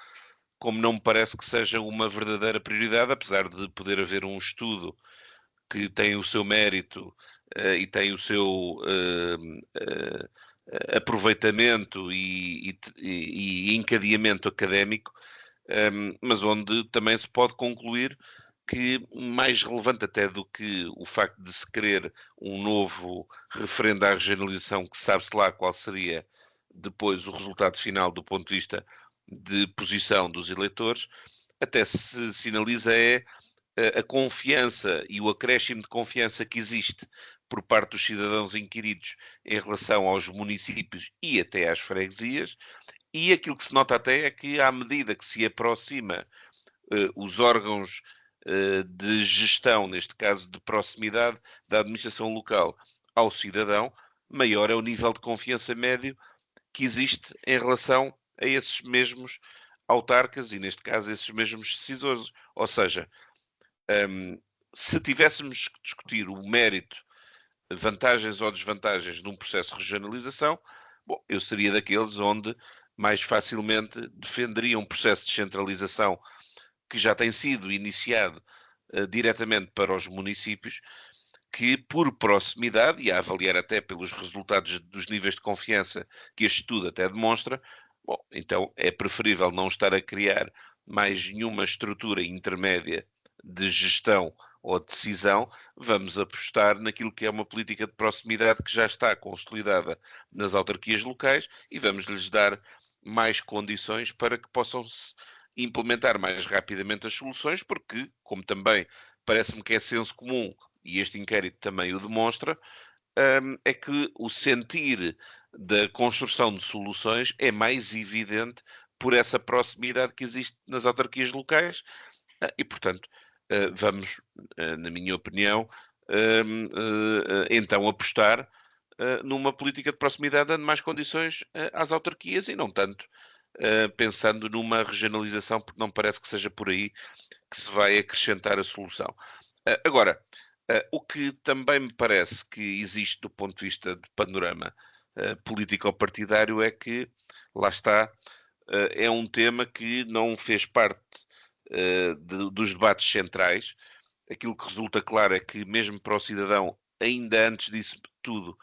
como não me parece que seja uma verdadeira prioridade, apesar de poder haver um estudo que tem o seu mérito e tem o seu aproveitamento e encadeamento académico, mas onde também se pode concluir que mais relevante até do que o facto de se querer um novo referendo à regionalização, que sabe-se lá qual seria depois o resultado final do ponto de vista de posição dos eleitores, até se sinaliza a confiança e o acréscimo de confiança que existe por parte dos cidadãos inquiridos em relação aos municípios e até às freguesias, e aquilo que se nota até é que, à medida que se aproxima os órgãos de gestão, neste caso de proximidade da administração local ao cidadão, maior é o nível de confiança médio que existe em relação a esses mesmos autarcas e, neste caso, esses mesmos decisores. Ou seja, se tivéssemos que discutir o mérito, vantagens ou desvantagens num processo de regionalização, bom, eu seria daqueles onde mais facilmente defenderia um processo de descentralização que já tem sido iniciado diretamente para os municípios, que por proximidade, e a avaliar até pelos resultados dos níveis de confiança que este estudo até demonstra, bom, então é preferível não estar a criar mais nenhuma estrutura intermédia de gestão ou de decisão. Vamos apostar naquilo que é uma política de proximidade que já está consolidada nas autarquias locais e vamos lhes dar mais condições para que possam implementar mais rapidamente as soluções, porque, como também parece-me que é senso comum, e este inquérito também o demonstra, é que o sentir da construção de soluções é mais evidente por essa proximidade que existe nas autarquias locais e, portanto, vamos, na minha opinião, então apostar numa política de proximidade dando mais condições às autarquias e não tanto pensando numa regionalização, porque não parece que seja por aí que se vai acrescentar a solução. Agora, o que também me parece que existe do ponto de vista de panorama político-partidário é que, lá está, é um tema que não fez parte dos debates centrais. Aquilo que resulta claro é que, mesmo para o cidadão, ainda antes disso tudo,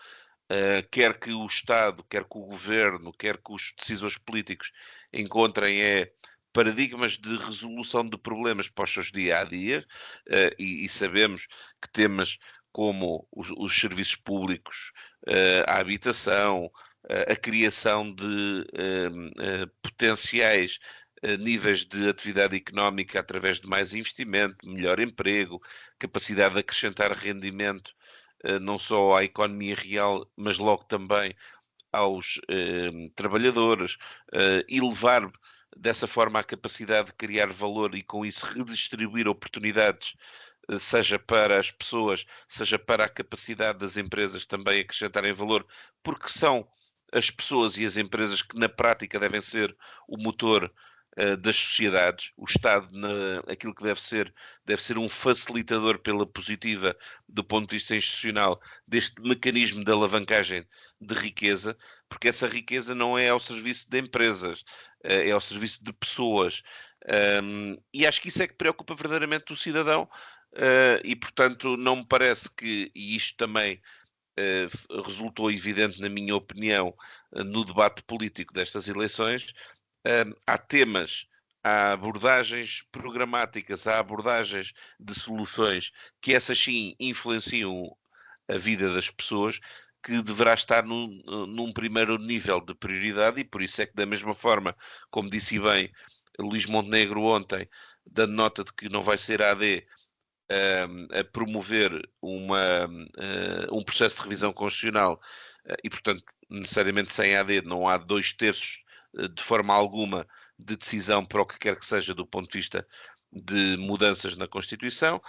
quer que o Estado, quer que o Governo, quer que os decisores políticos encontrem paradigmas de resolução de problemas para os seus dia-a-dia, e sabemos que temas como os serviços públicos, a habitação, a criação de potenciais níveis de atividade económica através de mais investimento, melhor emprego, capacidade de acrescentar rendimento não só à economia real, mas logo também aos trabalhadores, elevar dessa forma a capacidade de criar valor e com isso redistribuir oportunidades, seja para as pessoas, seja para a capacidade das empresas também acrescentarem valor, porque são as pessoas e as empresas que na prática devem ser o motor das sociedades. O Estado, aquilo que deve ser um facilitador pela positiva do ponto de vista institucional deste mecanismo de alavancagem de riqueza, porque essa riqueza não é ao serviço de empresas, é ao serviço de pessoas. E acho que isso é que preocupa verdadeiramente o cidadão e, portanto, não me parece que, e isto também resultou evidente, na minha opinião, no debate político destas eleições, há temas, há abordagens programáticas, há abordagens de soluções que essas sim influenciam a vida das pessoas, que deverá estar num primeiro nível de prioridade e por isso é que, da mesma forma, como disse bem Luís Montenegro ontem, dando nota de que não vai ser a AD a promover um processo de revisão constitucional e, portanto, necessariamente sem AD não há 2/3 de forma alguma de decisão para o que quer que seja do ponto de vista de mudanças na Constituição,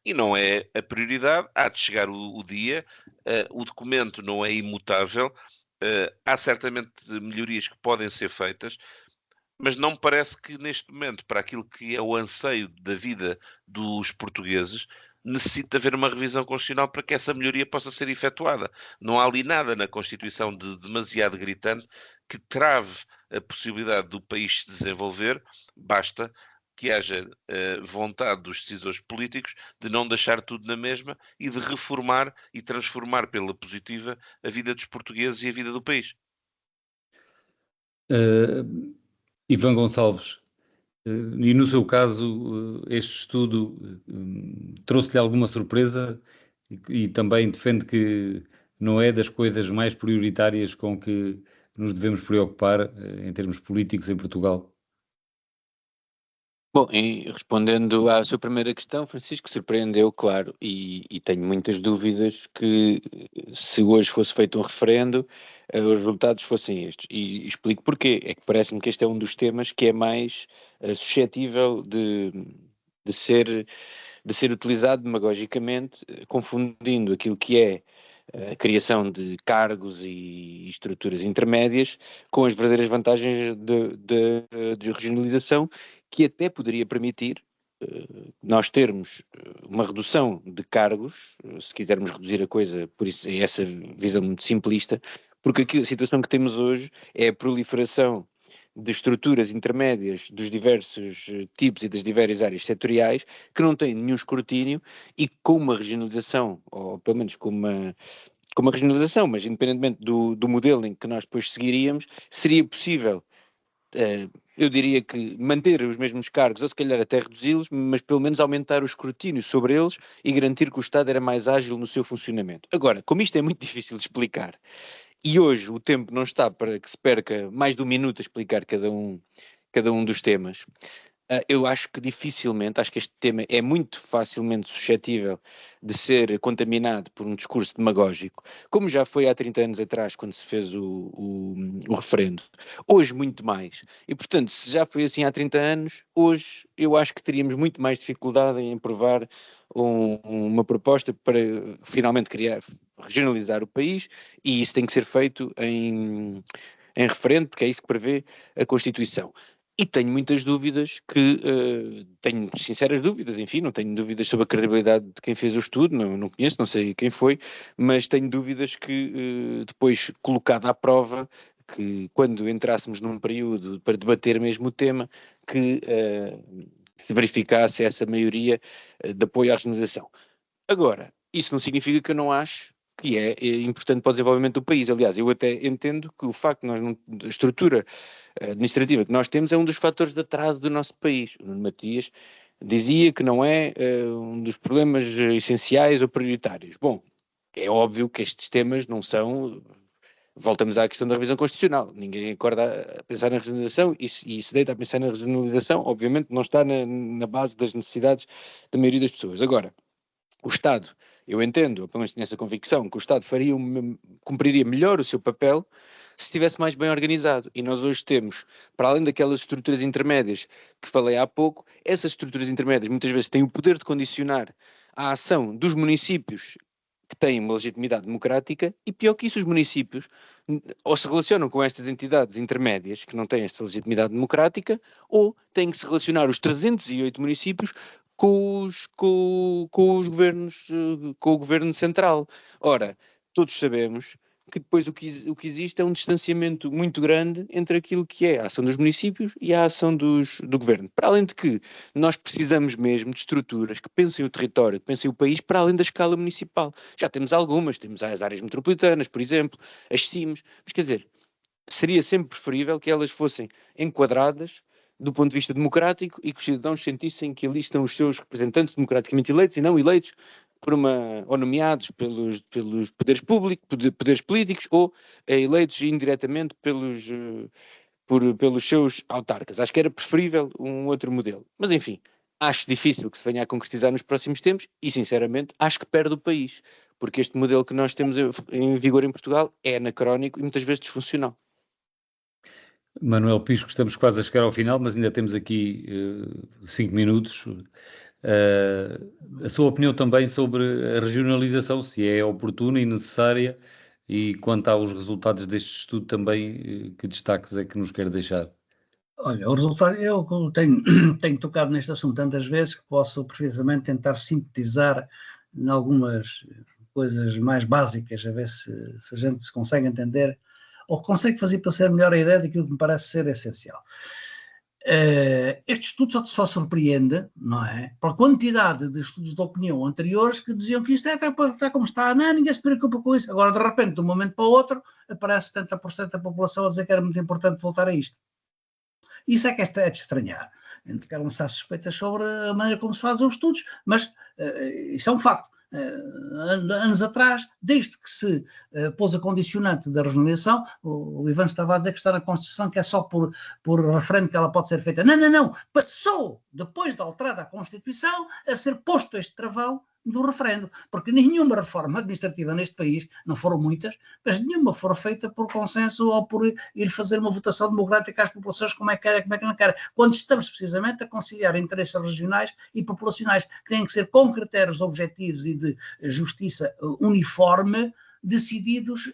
e não é a prioridade. Há de chegar o dia, o documento não é imutável, há certamente melhorias que podem ser feitas, mas não me parece que neste momento, para aquilo que é o anseio da vida dos portugueses, necessita haver uma revisão constitucional para que essa melhoria possa ser efetuada. Não há ali nada na Constituição de demasiado gritante que trave a possibilidade do país se desenvolver, basta que haja vontade dos decisores políticos de não deixar tudo na mesma e de reformar e transformar pela positiva a vida dos portugueses e a vida do país. Ivan Gonçalves, e no seu caso, este estudo trouxe-lhe alguma surpresa e também defende que não é das coisas mais prioritárias com que nos devemos preocupar em termos políticos em Portugal? Bom, respondendo à sua primeira questão, Francisco, surpreendeu, claro, e tenho muitas dúvidas que se hoje fosse feito um referendo, os resultados fossem estes. E explico porquê. É que parece-me que este é um dos temas que é mais suscetível de ser utilizado demagogicamente, confundindo aquilo que é a criação de cargos e estruturas intermédias com as verdadeiras vantagens de regionalização, que até poderia permitir nós termos uma redução de cargos, se quisermos reduzir a coisa, por isso é essa visão muito simplista, porque a situação que temos hoje é a proliferação de estruturas intermédias dos diversos tipos e das diversas áreas setoriais que não têm nenhum escrutínio e com uma regionalização, ou pelo menos com uma regionalização, mas independentemente do modelo em que nós depois seguiríamos, seria possível, eu diria que manter os mesmos cargos, ou se calhar até reduzi-los, mas pelo menos aumentar o escrutínio sobre eles e garantir que o Estado era mais ágil no seu funcionamento. Agora, como isto é muito difícil de explicar, e hoje o tempo não está para que se perca mais de um minuto a explicar cada um dos temas, eu acho que dificilmente, acho que este tema é muito facilmente suscetível de ser contaminado por um discurso demagógico, como já foi há 30 anos atrás, quando se fez o referendo. Hoje, muito mais. E, portanto, se já foi assim há 30 anos, hoje eu acho que teríamos muito mais dificuldade em aprovar uma proposta para finalmente regionalizar o país, e isso tem que ser feito em referendo, porque é isso que prevê a Constituição. E tenho muitas dúvidas tenho sinceras dúvidas, enfim, não tenho dúvidas sobre a credibilidade de quem fez o estudo, não conheço, não sei quem foi, mas tenho dúvidas que depois, colocado à prova, que quando entrássemos num período para debater mesmo o tema, que se verificasse essa maioria de apoio à regionalização. Agora, isso não significa que eu não acho que é importante para o desenvolvimento do país. Aliás, eu até entendo que o facto de nós não, a estrutura administrativa que nós temos é um dos fatores de atraso do nosso país. O Nuno Matias dizia que não é um dos problemas essenciais ou prioritários. Bom, é óbvio que estes temas não são... Voltamos à questão da revisão constitucional. Ninguém acorda a pensar na regionalização e se deita a pensar na regionalização, obviamente não está na base das necessidades da maioria das pessoas. Agora, o Estado, eu entendo, pelo menos tenho essa convicção, que o Estado cumpriria melhor o seu papel se estivesse mais bem organizado. E nós hoje temos, para além daquelas estruturas intermédias que falei há pouco, essas estruturas intermédias muitas vezes têm o poder de condicionar a ação dos municípios que têm uma legitimidade democrática, e pior que isso, os municípios ou se relacionam com estas entidades intermédias que não têm esta legitimidade democrática, ou têm que se relacionar os 308 municípios com os governos, com o governo central. Ora, todos sabemos que depois o que existe é um distanciamento muito grande entre aquilo que é a ação dos municípios e a ação do governo. Para além de que nós precisamos mesmo de estruturas que pensem o território, que pensem o país para além da escala municipal. Já temos algumas, temos as áreas metropolitanas, por exemplo, as CIMs, mas quer dizer, seria sempre preferível que elas fossem enquadradas do ponto de vista democrático e que os cidadãos sentissem que ali estão os seus representantes democraticamente eleitos e não eleitos ou nomeados pelos poderes públicos, poderes políticos, ou eleitos indiretamente pelos seus autarcas. Acho que era preferível um outro modelo. Mas enfim, acho difícil que se venha a concretizar nos próximos tempos e, sinceramente, acho que perde o país, porque este modelo que nós temos em vigor em Portugal é anacrónico e muitas vezes disfuncional. Manuel Pisco, estamos quase a chegar ao final, mas ainda temos aqui 5 minutos. A sua opinião também sobre a regionalização, se é oportuna e necessária, e quanto aos resultados deste estudo também, que destaques é que nos quer deixar? Olha, o resultado, eu tenho tocado neste assunto tantas vezes que posso precisamente tentar sintetizar em algumas coisas mais básicas, a ver se a gente se consegue entender ou consegue fazer para ser melhor a ideia daquilo que me parece ser essencial. Este estudo só surpreende, não é? Pela quantidade de estudos de opinião anteriores que diziam que isto está como está, não, ninguém se preocupa com isso. Agora, de repente, de um momento para o outro, aparece 70% da população a dizer que era muito importante voltar a isto. Isso é que é de estranhar. A gente quer lançar suspeitas sobre a maneira como se fazem os estudos, mas isso é um facto. Anos atrás, desde que se pôs a condicionante da regionalização, o Ivan estava a dizer que está na Constituição, que é só por referendo que ela pode ser feita. Não. Passou, depois de alterada a Constituição, a ser posto este travão do referendo, porque nenhuma reforma administrativa neste país, não foram muitas, mas nenhuma foi feita por consenso ou por ir fazer uma votação democrática às populações como é que quer, como é que não quer, quando estamos precisamente a conciliar interesses regionais e populacionais que têm que ser com critérios objetivos e de justiça uniforme, decididos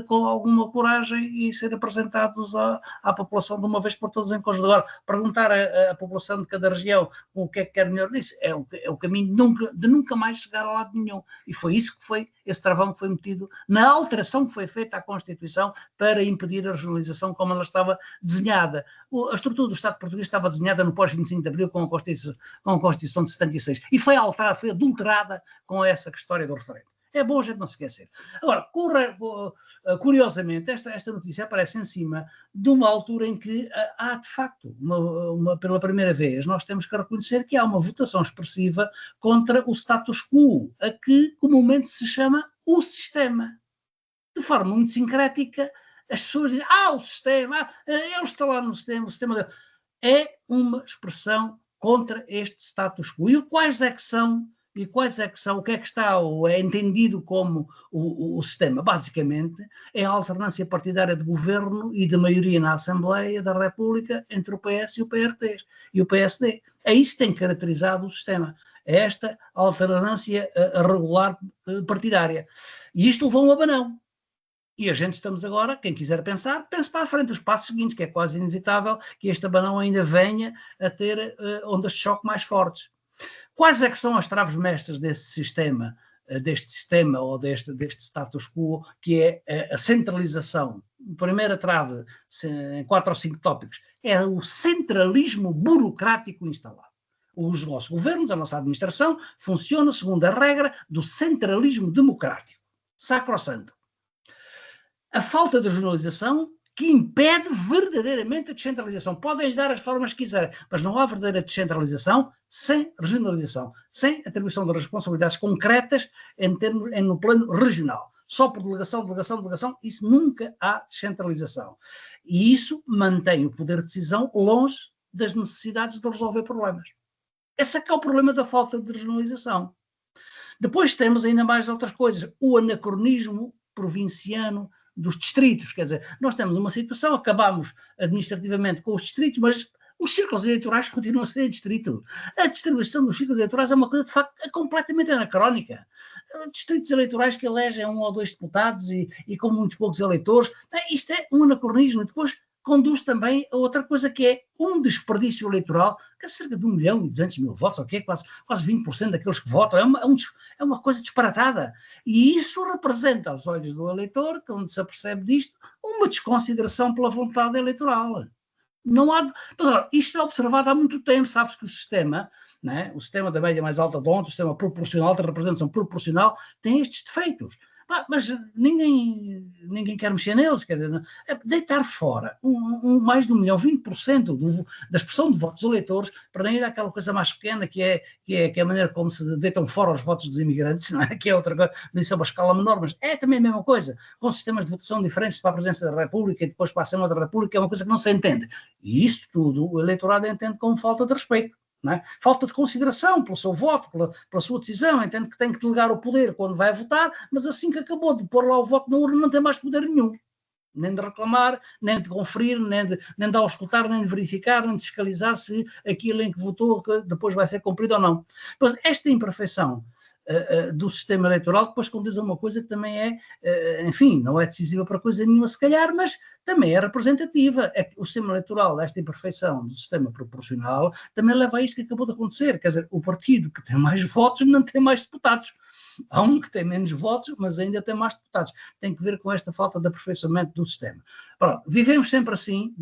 com alguma coragem e ser apresentados à população de uma vez por todas em conjunto. Agora, perguntar à população de cada região o que é que quer melhor nisso é o caminho de nunca mais chegar a lado nenhum. E foi isso que foi, esse travão que foi metido na alteração que foi feita à Constituição para impedir a regionalização como ela estava desenhada. A estrutura do Estado português estava desenhada no pós-25 de Abril com a Constituição de 76 e foi alterada, foi adulterada com essa história do referendo. É bom a gente não se esquecer. Agora, curiosamente, esta notícia aparece em cima de uma altura em que há, de facto, pela primeira vez, nós temos que reconhecer que há uma votação expressiva contra o status quo, a que comumente se chama o sistema. De forma muito sincrética, as pessoas dizem, o sistema, ele está lá no sistema, o sistema... É uma expressão contra este status quo. E quais é que são, o que é que está, ou é entendido como o sistema? Basicamente, é a alternância partidária de governo e de maioria na Assembleia da República entre o PS e o PSD. É isso que tem caracterizado o sistema. É esta alternância regular partidária. E isto levou um abanão. E a gente estamos agora, quem quiser pensar, pense para a frente os passos seguintes, que é quase inevitável que este abanão ainda venha a ter ondas de choque mais fortes. Quais é que são as traves mestras deste sistema ou deste status quo, que é a centralização? Primeira trave, em 4 ou 5 tópicos, é o centralismo burocrático instalado. Os nossos governos, a nossa administração, funciona segundo a regra do centralismo democrático. Sacrosanto. A falta de regionalização que impede verdadeiramente a descentralização. Podem-lhe dar as formas que quiserem, mas não há verdadeira descentralização sem regionalização, sem atribuição de responsabilidades concretas no plano regional. Só por delegação, isso nunca há descentralização. E isso mantém o poder de decisão longe das necessidades de resolver problemas. Esse é que é o problema da falta de regionalização. Depois temos ainda mais outras coisas. O anacronismo provinciano dos distritos, quer dizer, nós temos uma situação, acabamos administrativamente com os distritos, mas os círculos eleitorais continuam a ser distrito. A distribuição dos círculos eleitorais é uma coisa, de facto, completamente anacrónica. Distritos eleitorais que elegem 1 ou 2 deputados e com muito poucos eleitores, isto é um anacronismo. Depois conduz também a outra coisa que é um desperdício eleitoral, que é cerca de 1.200.000 votos, ou que é quase 20% daqueles que votam, é uma coisa disparatada. E isso representa, aos olhos do eleitor, quando se apercebe disto, uma desconsideração pela vontade eleitoral. Não há... Mas, isto é observado há muito tempo, sabe-se que o sistema, né, o sistema da média mais alta de ontem, o sistema proporcional, da representação proporcional, tem estes defeitos. Mas ninguém quer mexer neles, quer dizer, deitar fora mais de 1 milhão, 20% da expressão de votos eleitores para ir àquela coisa mais pequena que é a maneira como se deitam fora os votos dos imigrantes, não é? Que é outra coisa, isso é uma escala menor, mas é também a mesma coisa, com sistemas de votação diferentes para a presidência da República e depois para a Assembleia da República, é uma coisa que não se entende. E isto tudo o eleitorado entende como falta de respeito. Não é? Falta de consideração pelo seu voto, pela sua decisão, entende que tem que delegar o poder quando vai votar, mas assim que acabou de pôr lá o voto na urna não tem mais poder nenhum, nem de reclamar, nem de conferir, nem de auscultar, nem de verificar, nem de fiscalizar se aquilo em que votou que depois vai ser cumprido ou não. Pois esta imperfeição do sistema eleitoral, depois condiz a uma coisa que também é, enfim, não é decisiva para coisa nenhuma se calhar, mas também é representativa. É que o sistema eleitoral, esta imperfeição do sistema proporcional, também leva a isto que acabou de acontecer, quer dizer, o partido que tem mais votos não tem mais deputados. Há um que tem menos votos, mas ainda tem mais deputados. Tem que ver com esta falta de aperfeiçoamento do sistema. Pronto, vivemos sempre assim,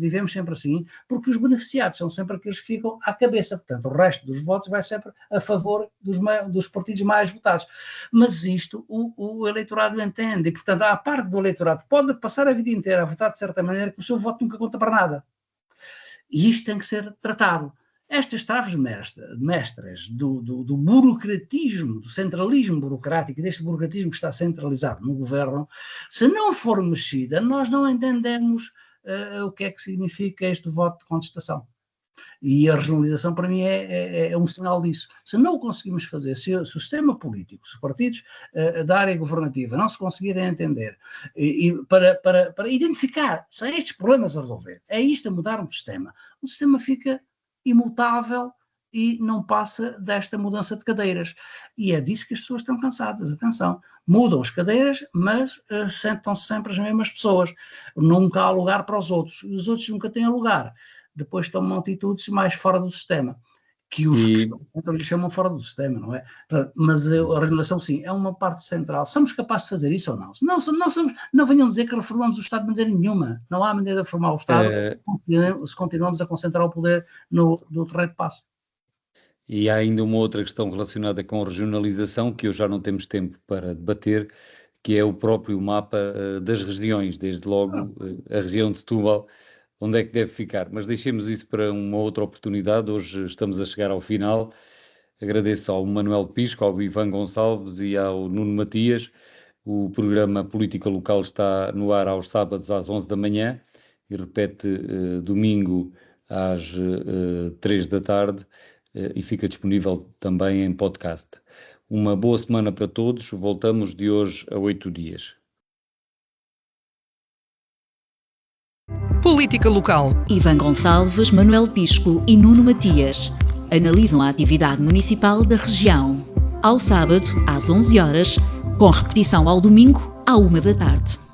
porque os beneficiados são sempre aqueles que ficam à cabeça. Portanto, o resto dos votos vai sempre a favor dos partidos mais votados. Mas isto o eleitorado entende. E, portanto, há parte do eleitorado que pode passar a vida inteira a votar de certa maneira que o seu voto nunca conta para nada. E isto tem que ser tratado. Estas traves mestras do burocratismo, do centralismo burocrático, deste burocratismo que está centralizado no governo, se não for mexida, nós não entendemos o que é que significa este voto de contestação. E a regionalização, para mim, é um sinal disso. Se não o conseguimos fazer, se o sistema político, se os partidos da área governativa não se conseguirem entender para identificar se há estes problemas a resolver, é isto a mudar o sistema fica imutável e não passa desta mudança de cadeiras. E é disso que as pessoas estão cansadas. Atenção, mudam as cadeiras, mas sentam-se sempre as mesmas pessoas. Nunca há lugar para os outros. Os outros nunca têm lugar. Depois tomam atitudes mais fora do sistema, que os que estão dentro lhe chamam fora do sistema, não é? Mas a regionalização, sim, é uma parte central. Somos capazes de fazer isso ou não? Não venham dizer que reformamos o Estado de maneira nenhuma. Não há maneira de reformar o Estado se continuamos a concentrar o poder no terreno de passo. E há ainda uma outra questão relacionada com a regionalização, que hoje já não temos tempo para debater, que é o próprio mapa das regiões, desde logo a região de Setúbal, onde é que deve ficar. Mas deixemos isso para uma outra oportunidade. Hoje estamos a chegar ao final. Agradeço ao Manuel Pisco, ao Ivan Gonçalves e ao Nuno Matias. O programa Política Local está no ar aos sábados às 11 da manhã e repete domingo às 3 da tarde e fica disponível também em podcast. Uma boa semana para todos. Voltamos de hoje a 8 dias. Política Local. Ivan Gonçalves, Manuel Pisco e Nuno Matias analisam a atividade municipal da região. Ao sábado, às 11 horas, com repetição ao domingo, à 1 da tarde.